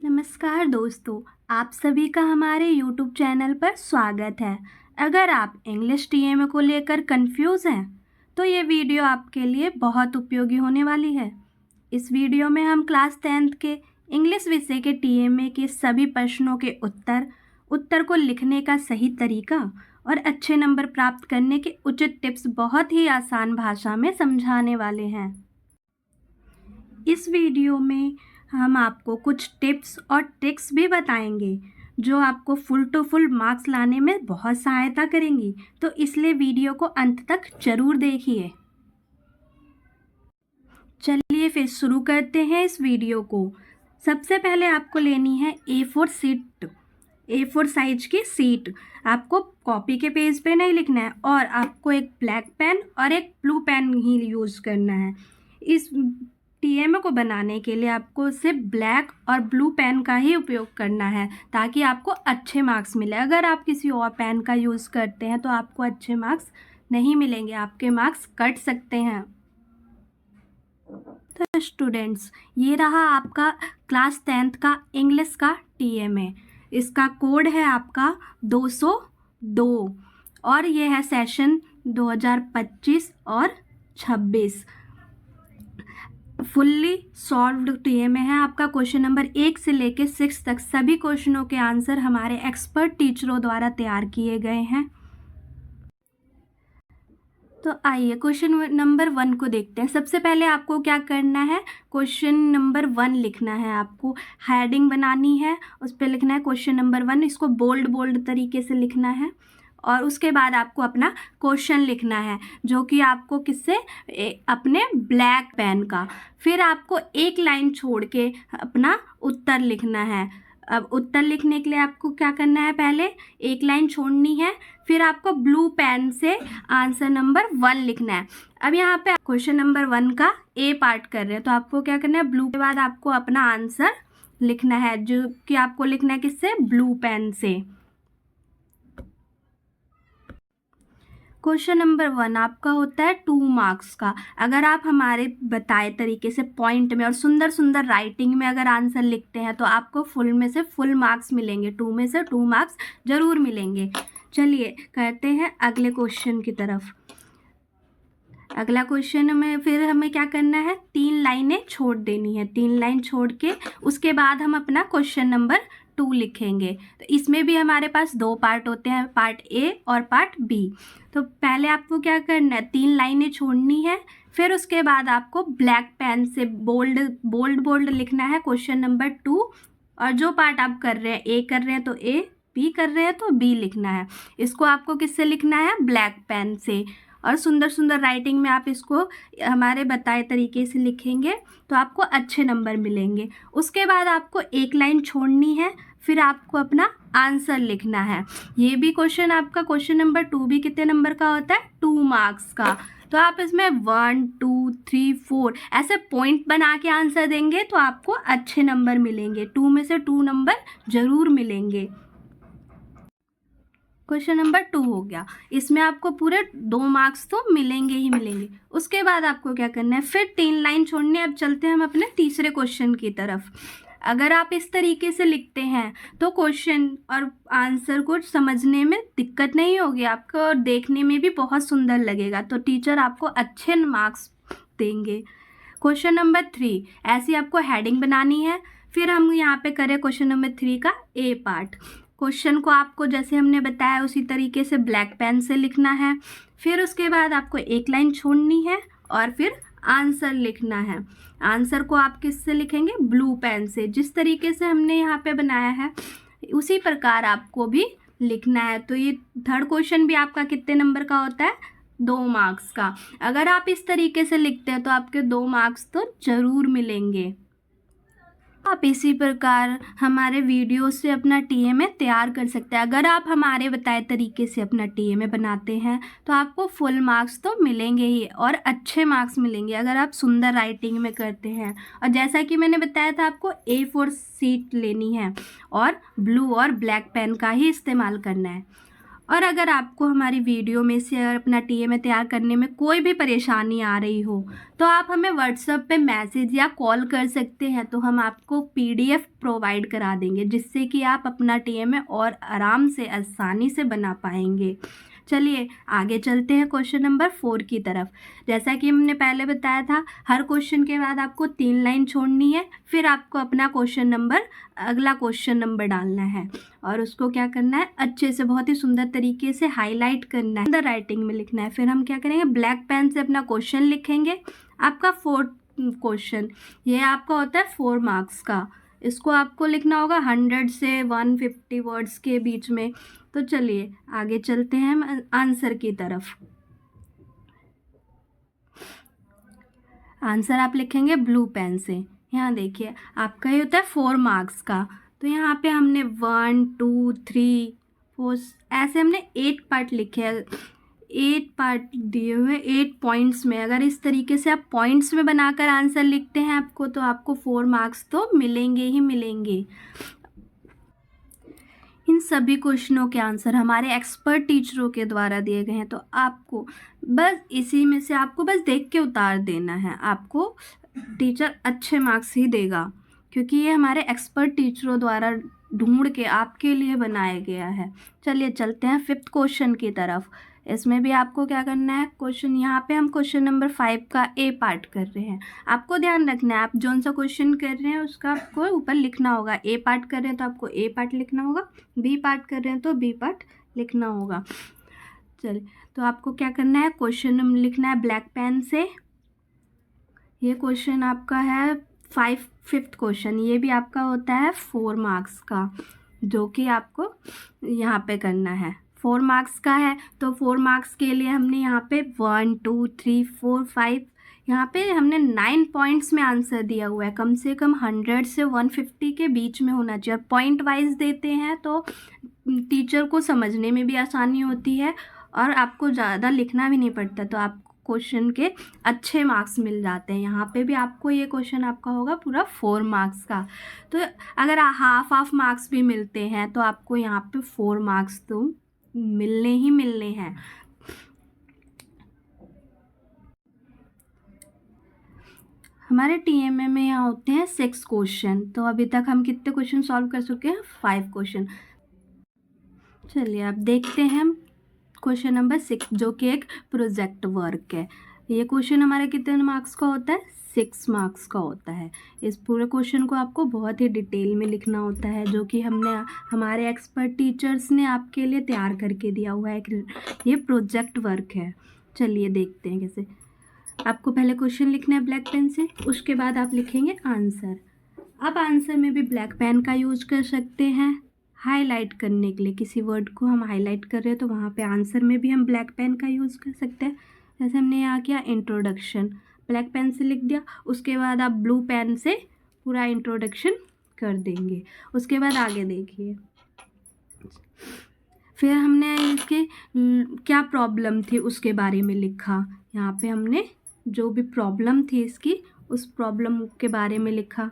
नमस्कार दोस्तों, आप सभी का हमारे YouTube चैनल पर स्वागत है। अगर आप इंग्लिश टीएमए को लेकर कंफ्यूज हैं, तो ये वीडियो आपके लिए बहुत उपयोगी होने वाली है। इस वीडियो में हम क्लास 10th के इंग्लिश विषय के टीएमए के सभी प्रश्नों के उत्तर को लिखने का सही तरीका और अच्छे नंबर प्राप्त करने के उचित टिप्स बहुत ही आसान भाषा में समझाने वाले हैं। इस वीडियो में हम आपको कुछ टिप्स और ट्रिक्स भी बताएंगे जो आपको फुल टू फुल मार्क्स लाने में बहुत सहायता करेंगी, तो इसलिए वीडियो को अंत तक जरूर देखिए। चलिए फिर शुरू करते हैं इस वीडियो को। सबसे पहले आपको लेनी है A4 शीट, A4 साइज की शीट। आपको कॉपी के पेज पे नहीं लिखना है और आपको एक ब्लैक पेन और एक ब्लू पेन ही यूज़ करना है। इस टीएमए को बनाने के लिए आपको सिर्फ ब्लैक और ब्लू पेन का ही उपयोग करना है ताकि आपको अच्छे मार्क्स मिले। अगर आप किसी और पेन का यूज़ करते हैं तो आपको अच्छे मार्क्स नहीं मिलेंगे, आपके मार्क्स कट सकते हैं। तो स्टूडेंट्स, ये रहा आपका क्लास 10th का इंग्लिश का टीएमए। इसका कोड है आपका 202 और ये है सेशन 2025 और 26। फुल्ली सॉल्व्ड टीएमए है आपका। क्वेश्चन नंबर 1 से लेके 6 तक सभी क्वेश्चनों के आंसर हमारे एक्सपर्ट टीचरों द्वारा तैयार किए गए हैं। तो आइए क्वेश्चन नंबर 1 को देखते हैं। सबसे पहले आपको क्या करना है, क्वेश्चन नंबर 1 लिखना है। आपको हेडिंग बनानी है, उस पर लिखना है क्वेश्चन नंबर 1। इसको बोल्ड बोल्ड तरीके से लिखना है और उसके बाद आपको अपना क्वेश्चन लिखना है, जो कि आपको किससे, अपने ब्लैक पेन का। फिर आपको एक लाइन छोड़ के अपना उत्तर लिखना है। अब उत्तर लिखने के लिए आपको क्या करना है, पहले एक लाइन छोड़नी है, फिर आपको ब्लू पेन से आंसर नंबर 1 लिखना है। अब यहाँ पे क्वेश्चन नंबर 1 का ए पार्ट कर रहे हैं, तो आपको क्या करना है, ब्लू के बाद आपको अपना आंसर लिखना है, जो कि आपको लिखना है किससे, ब्लू पेन से। क्वेश्चन नंबर 1 आपका होता है 2 मार्क्स का। अगर आप हमारे बताए तरीके से पॉइंट में और सुंदर सुंदर राइटिंग में अगर आंसर लिखते हैं तो आपको फुल में से फुल मार्क्स मिलेंगे, 2 में से 2 मार्क्स जरूर मिलेंगे। चलिए करते हैं अगले क्वेश्चन की तरफ। अगला क्वेश्चन में फिर हमें क्या करना है, 3 लाइनें छोड़ देनी है। 3 लाइन छोड़ के उसके बाद हम अपना क्वेश्चन नंबर 2 लिखेंगे। तो इसमें भी हमारे पास 2 पार्ट होते हैं, पार्ट ए और पार्ट बी। तो पहले आपको क्या करना है, 3 लाइनें छोड़नी है, फिर उसके बाद आपको ब्लैक पेन से बोल्ड लिखना है क्वेश्चन नंबर 2। और जो पार्ट आप कर रहे हैं, ए कर रहे हैं तो ए, बी कर रहे हैं तो बी लिखना है। इसको आपको किससे लिखना है, ब्लैक पेन से। और सुंदर सुंदर राइटिंग में आप इसको हमारे बताए तरीके से लिखेंगे तो आपको अच्छे नंबर मिलेंगे। उसके बाद आपको एक लाइन छोड़नी है, फिर आपको अपना आंसर लिखना है। ये भी क्वेश्चन आपका क्वेश्चन नंबर 2 भी कितने नंबर का होता है, 2 मार्क्स का। तो आप इसमें 1 2 3 4 ऐसे पॉइंट बना के आंसर देंगे तो आपको अच्छे नंबर मिलेंगे, 2 में से 2 नंबर जरूर मिलेंगे। क्वेश्चन नंबर 2 हो गया, इसमें आपको पूरे 2 मार्क्स तो मिलेंगे ही मिलेंगे। उसके बाद आपको क्या करना है, फिर 3 लाइन छोड़नी है। अब चलते हैं हम अपने तीसरे क्वेश्चन की तरफ। अगर आप इस तरीके से लिखते हैं तो क्वेश्चन और आंसर को समझने में दिक्कत नहीं होगी आपको और देखने में भी बहुत सुंदर लगेगा, तो टीचर आपको अच्छे मार्क्स देंगे। क्वेश्चन नंबर 3 ऐसी आपको हेडिंग बनानी है। फिर हम यहाँ पे करें क्वेश्चन नंबर 3 का ए पार्ट। क्वेश्चन को आपको जैसे हमने बताया उसी तरीके से ब्लैक पेन से लिखना है। फिर उसके बाद आपको एक लाइन छोड़नी है और फिर आंसर लिखना है। आंसर को आप किससे लिखेंगे, ब्लू पेन से। जिस तरीके से हमने यहाँ पे बनाया है उसी प्रकार आपको भी लिखना है। तो ये थर्ड क्वेश्चन भी आपका कितने नंबर का होता है, 2 मार्क्स का। अगर आप इस तरीके से लिखते हैं तो आपके 2 मार्क्स तो जरूर मिलेंगे। आप इसी प्रकार हमारे वीडियो से अपना टीएमए तैयार कर सकते हैं। अगर आप हमारे बताए तरीके से अपना टीएमए बनाते हैं तो आपको फुल मार्क्स तो मिलेंगे ही और अच्छे मार्क्स मिलेंगे अगर आप सुंदर राइटिंग में करते हैं। और जैसा कि मैंने बताया था, आपको A4 शीट लेनी है और ब्लू और ब्लैक पेन का ही इस्तेमाल करना है। और अगर आपको हमारी वीडियो में से अगर अपना टीएमए तैयार करने में कोई भी परेशानी आ रही हो तो आप हमें व्हाट्सएप पे मैसेज या कॉल कर सकते हैं, तो हम आपको पीडीएफ प्रोवाइड करा देंगे जिससे कि आप अपना टीएमए और आराम से आसानी से बना पाएंगे। चलिए आगे चलते हैं क्वेश्चन नंबर 4 की तरफ। जैसा कि हमने पहले बताया था, हर क्वेश्चन के बाद आपको 3 लाइन छोड़नी है, फिर आपको अपना अगला क्वेश्चन नंबर डालना है और उसको क्या करना है, अच्छे से बहुत ही सुंदर तरीके से हाईलाइट करना है, अंडर राइटिंग में लिखना है। फिर हम क्या करेंगे, ब्लैक पेन से अपना क्वेश्चन लिखेंगे। आपका 4th क्वेश्चन ये आपका होता है 4 मार्क्स का। इसको आपको लिखना होगा 100 से 150 वर्ड्स के बीच में। तो चलिए आगे चलते हैं हम आंसर की तरफ। आंसर आप लिखेंगे ब्लू पेन से। यहाँ देखिए आपका ये होता है 4 मार्क्स का, तो यहाँ पे हमने 1 2 3 4 ऐसे हमने 8 पार्ट लिखे हैं, 8 पार्ट दिए हुए 8 पॉइंट्स में। अगर इस तरीके से आप पॉइंट्स में बनाकर आंसर लिखते हैं आपको, तो आपको 4 मार्क्स तो मिलेंगे ही मिलेंगे। इन सभी क्वेश्चनों के आंसर हमारे एक्सपर्ट टीचरों के द्वारा दिए गए हैं, तो आपको बस इसी में से आपको बस देख के उतार देना है। आपको टीचर अच्छे मार्क्स ही देगा क्योंकि ये हमारे एक्सपर्ट टीचरों द्वारा ढूंढ के आपके लिए बनाया गया है। चलिए चलते हैं 5th क्वेश्चन की तरफ। इसमें भी आपको क्या करना है, क्वेश्चन यहाँ पे हम क्वेश्चन नंबर 5 का ए पार्ट कर रहे हैं। आपको ध्यान रखना है, आप जौन सा क्वेश्चन कर रहे हैं उसका आपको ऊपर लिखना होगा। ए पार्ट कर रहे हैं तो आपको ए पार्ट लिखना होगा, बी पार्ट कर रहे हैं तो बी पार्ट लिखना होगा। चलिए तो आपको क्या करना है, क्वेश्चन लिखना है ब्लैक पेन से। ये क्वेश्चन आपका है 5th क्वेश्चन, ये भी आपका होता है 4 मार्क्स का, जो कि आपको यहाँ पे करना है। 4 मार्क्स का है तो 4 मार्क्स के लिए हमने यहाँ पे 1 2 3 4 5 यहाँ पे हमने 9 पॉइंट्स में आंसर दिया हुआ है। कम से कम 100 से 150 के बीच में होना चाहिए। पॉइंट वाइज देते हैं तो टीचर को समझने में भी आसानी होती है और आपको ज़्यादा लिखना भी नहीं पड़ता, तो आपको क्वेश्चन के अच्छे मार्क्स मिल जाते हैं। यहाँ पे भी आपको ये क्वेश्चन आपका होगा पूरा 4 मार्क्स का। तो अगर हाफ मार्क्स भी मिलते हैं तो आपको यहाँ पे 4 मार्क्स तो मिलने ही मिलने हैं। हमारे टीएमए में यहाँ होते हैं 6 क्वेश्चन, तो अभी तक हम कितने क्वेश्चन सॉल्व कर चुके हैं, 5 क्वेश्चन। चलिए अब देखते हैं हम क्वेश्चन नंबर 6, जो कि एक प्रोजेक्ट वर्क है। ये क्वेश्चन हमारे कितने मार्क्स का होता है, 6 मार्क्स का होता है। इस पूरे क्वेश्चन को आपको बहुत ही डिटेल में लिखना होता है, जो कि हमारे एक्सपर्ट टीचर्स ने आपके लिए तैयार करके दिया हुआ है। ये प्रोजेक्ट वर्क है। चलिए देखते हैं कैसे। आपको पहले क्वेश्चन लिखना है ब्लैक पेन से, उसके बाद आप लिखेंगे आंसर। आप आंसर में भी ब्लैक पेन का यूज कर सकते हैं हाईलाइट करने के लिए। किसी वर्ड को हम हाईलाइट कर रहे हैं तो वहाँ पे आंसर में भी हम ब्लैक पेन का यूज़ कर सकते हैं। जैसे हमने यहाँ किया इंट्रोडक्शन, ब्लैक पेन से लिख दिया, उसके बाद आप ब्लू पेन से पूरा इंट्रोडक्शन कर देंगे। उसके बाद आगे देखिए, फिर हमने इसके क्या प्रॉब्लम थी उसके बारे में लिखा। यहाँ पे हमने जो भी प्रॉब्लम थी इसकी, उस प्रॉब्लम के बारे में लिखा।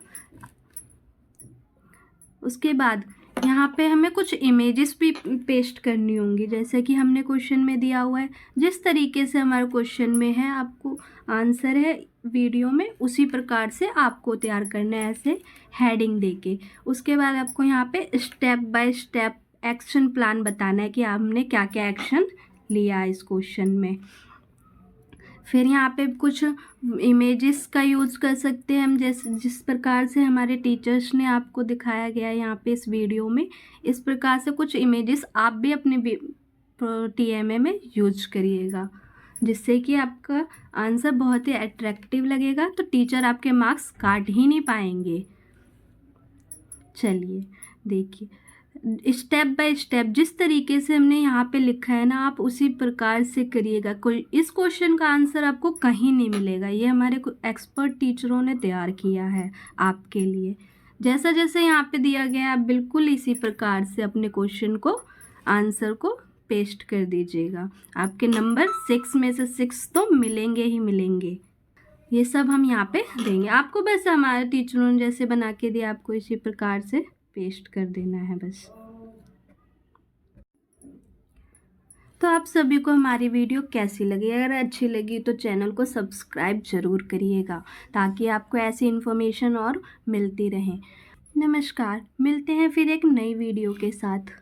उसके बाद यहाँ पे हमें कुछ इमेजेस भी पेस्ट करनी होंगी, जैसे कि हमने क्वेश्चन में दिया हुआ है। जिस तरीके से हमारे क्वेश्चन में है, आपको आंसर है वीडियो में, उसी प्रकार से आपको तैयार करना है, ऐसे हेडिंग देके। उसके बाद आपको यहाँ पे step by step action plan बताना है कि आपने क्या क्या एक्शन लिया इस क्वेश्चन में। फिर यहाँ पे कुछ इमेजेस का यूज़ कर सकते हैं हम, जिस प्रकार से हमारे टीचर्स ने आपको दिखाया गया है यहाँ पे इस वीडियो में। इस प्रकार से कुछ इमेजेस आप भी अपने टीएमए में यूज करिएगा, जिससे कि आपका आंसर बहुत ही अट्रैक्टिव लगेगा, तो टीचर आपके मार्क्स काट ही नहीं पाएंगे। चलिए देखिए, स्टेप बाय स्टेप जिस तरीके से हमने यहाँ पे लिखा है ना, आप उसी प्रकार से करिएगा। कोई इस क्वेश्चन का आंसर आपको कहीं नहीं मिलेगा, ये हमारे एक्सपर्ट टीचरों ने तैयार किया है आपके लिए। जैसा जैसे यहाँ पे दिया गया है, आप बिल्कुल इसी प्रकार से अपने क्वेश्चन को आंसर को पेस्ट कर दीजिएगा। आपके नंबर 6 में से 6 तो मिलेंगे ही मिलेंगे। ये सब हम यहाँ पे देंगे आपको, बस हमारे टीचरों ने जैसे बना के दिया, आपको इसी प्रकार से पेस्ट कर देना है बस। तो आप सभी को हमारी वीडियो कैसी लगी? अगर अच्छी लगी तो चैनल को सब्सक्राइब ज़रूर करिएगा, ताकि आपको ऐसी इन्फॉर्मेशन और मिलती रहे। नमस्कार, मिलते हैं फिर एक नई वीडियो के साथ।